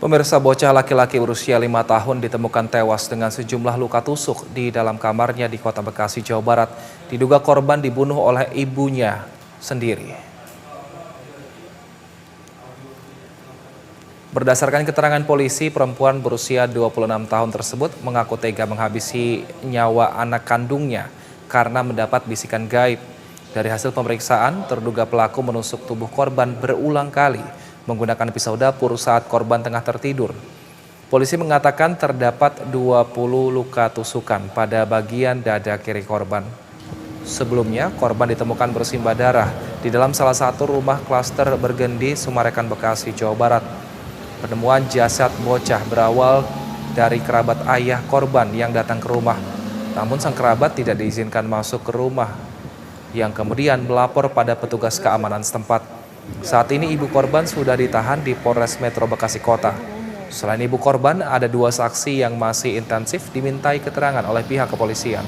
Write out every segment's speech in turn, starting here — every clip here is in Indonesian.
Pemirsa, bocah laki-laki berusia 5 tahun ditemukan tewas dengan sejumlah luka tusuk di dalam kamarnya di Kota Bekasi, Jawa Barat. Diduga korban dibunuh oleh ibunya sendiri. Berdasarkan keterangan polisi, perempuan berusia 26 tahun tersebut mengaku tega menghabisi nyawa anak kandungnya karena mendapat bisikan gaib. Dari hasil pemeriksaan, terduga pelaku menusuk tubuh korban berulang kali menggunakan pisau dapur saat korban tengah tertidur. Polisi mengatakan terdapat 20 luka tusukan pada bagian dada kiri korban. Sebelumnya, korban ditemukan bersimbah darah di dalam salah satu rumah klaster Bergendi, Sumarekon, Bekasi, Jawa Barat. Penemuan jasad bocah berawal dari kerabat ayah korban yang datang ke rumah. Namun sang kerabat tidak diizinkan masuk ke rumah, yang kemudian melapor pada petugas keamanan setempat. Saat ini ibu korban sudah ditahan di Polres Metro Bekasi Kota. Selain ibu korban, ada 2 saksi yang masih intensif dimintai keterangan oleh pihak kepolisian.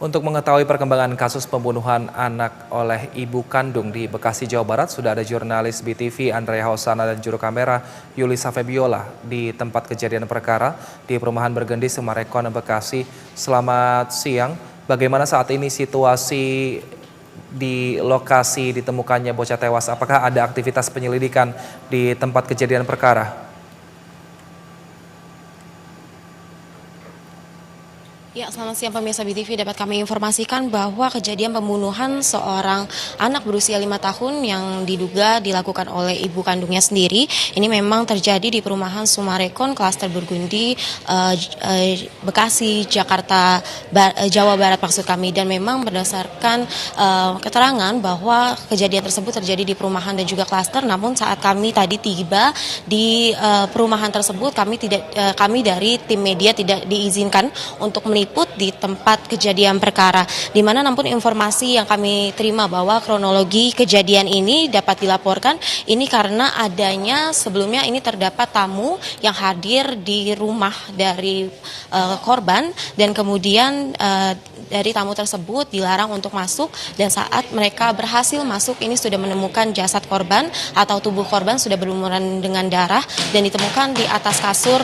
Untuk mengetahui perkembangan kasus pembunuhan anak oleh ibu kandung di Bekasi, Jawa Barat, sudah ada jurnalis BTV Andrea Hosana dan juru kamera Yulisa Febiola di tempat kejadian perkara di perumahan Bergendi, Sumarekon, Bekasi. Selamat siang, bagaimana saat ini situasi di lokasi ditemukannya bocah tewas? Apakah ada aktivitas penyelidikan di tempat kejadian perkara? Ya, selamat siang pemirsa BTV. Dapat kami informasikan bahwa kejadian pembunuhan seorang anak berusia 5 tahun yang diduga dilakukan oleh ibu kandungnya sendiri ini memang terjadi di perumahan Sumarekon, klaster Bergendi, Bekasi, Jakarta, Jawa Barat maksud kami. Dan memang berdasarkan keterangan bahwa kejadian tersebut terjadi di perumahan dan juga klaster. Namun saat kami tadi tiba di perumahan tersebut, kami dari tim media tidak diizinkan untuk meliput di tempat kejadian perkara, di mana namun informasi yang kami terima bahwa kronologi kejadian ini dapat dilaporkan ini karena adanya sebelumnya ini terdapat tamu yang hadir di rumah dari korban, dan kemudian dari tamu tersebut dilarang untuk masuk, dan saat mereka berhasil masuk ini sudah menemukan jasad korban atau tubuh korban sudah berlumuran dengan darah dan ditemukan di atas kasur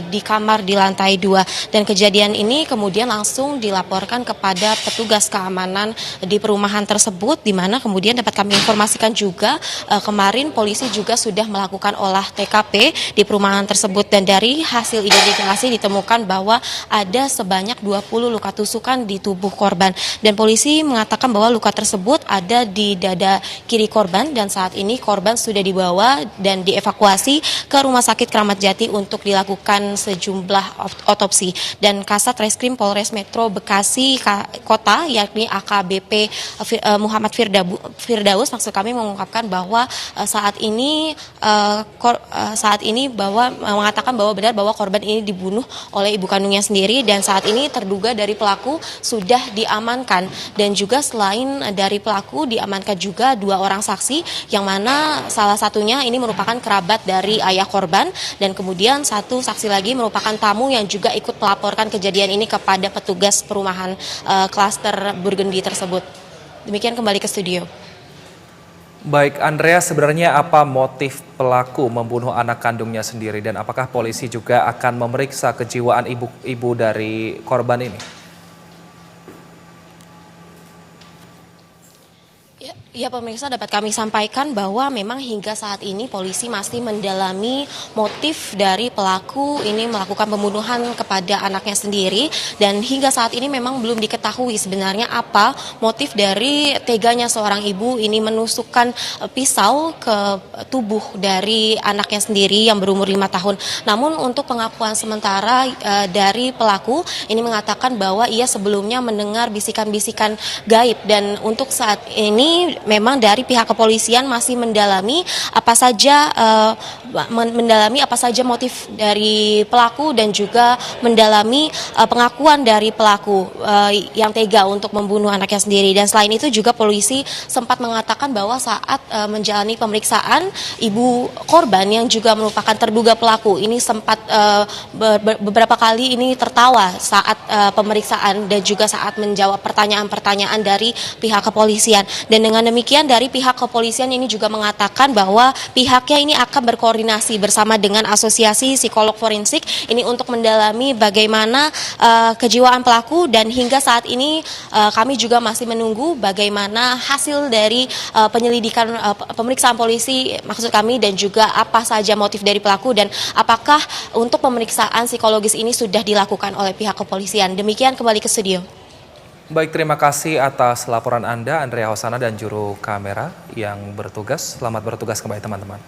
di kamar di lantai 2. Dan kejadian ini kemudian langsung dilaporkan kepada petugas keamanan di perumahan tersebut, di mana kemudian dapat kami informasikan juga kemarin polisi juga sudah melakukan olah TKP di perumahan tersebut, dan dari hasil identifikasi ditemukan bahwa ada sebanyak 20 luka tusukan di tubuh korban, dan polisi mengatakan bahwa luka tersebut ada di dada kiri korban, dan saat ini korban sudah dibawa dan dievakuasi ke Rumah Sakit Kramat Jati untuk dilakukan sejumlah otopsi. Dan Kasat Reskrim Polres Metro Bekasi Kota yakni AKBP Muhammad Firdaus maksud kami mengungkapkan bahwa saat ini bahwa mengatakan bahwa benar bahwa korban ini dibunuh oleh ibu kandungnya sendiri, dan saat ini terduga dari pelaku sudah diamankan, dan juga selain dari pelaku diamankan juga 2 orang saksi, yang mana salah satunya ini merupakan kerabat dari ayah korban, dan kemudian 1 saksi lagi merupakan tamu yang juga ikut melaporkan kejadian ini kepada petugas perumahan klaster Bergendi tersebut. Demikian, kembali ke studio. Baik, Andrea, sebenarnya apa motif pelaku membunuh anak kandungnya sendiri, dan apakah polisi juga akan memeriksa kejiwaan ibu dari korban ini? Ya pemirsa, dapat kami sampaikan bahwa memang hingga saat ini polisi masih mendalami motif dari pelaku ini melakukan pembunuhan kepada anaknya sendiri, dan hingga saat ini memang belum diketahui sebenarnya apa motif dari teganya seorang ibu ini menusukkan pisau ke tubuh dari anaknya sendiri yang berumur 5 tahun. Namun untuk pengakuan sementara dari pelaku ini mengatakan bahwa ia sebelumnya mendengar bisikan-bisikan gaib, dan untuk saat ini memang dari pihak kepolisian masih mendalami apa saja motif dari pelaku dan juga mendalami pengakuan dari pelaku yang tega untuk membunuh anaknya sendiri. Dan selain itu juga polisi sempat mengatakan bahwa saat menjalani pemeriksaan, ibu korban yang juga merupakan terduga pelaku ini sempat beberapa kali ini tertawa saat pemeriksaan dan juga saat menjawab pertanyaan-pertanyaan dari pihak kepolisian. Dan dengan demikian dari pihak kepolisian ini juga mengatakan bahwa pihaknya ini akan berkoordinasi bersama dengan Asosiasi Psikolog Forensik ini untuk mendalami bagaimana kejiwaan pelaku, dan hingga saat ini kami juga masih menunggu bagaimana hasil dari penyelidikan pemeriksaan polisi maksud kami, dan juga apa saja motif dari pelaku dan apakah untuk pemeriksaan psikologis ini sudah dilakukan oleh pihak kepolisian. Demikian, kembali ke studio. Baik, terima kasih atas laporan Anda, Andrea Hosana dan juru kamera yang bertugas. Selamat bertugas kembali teman-teman.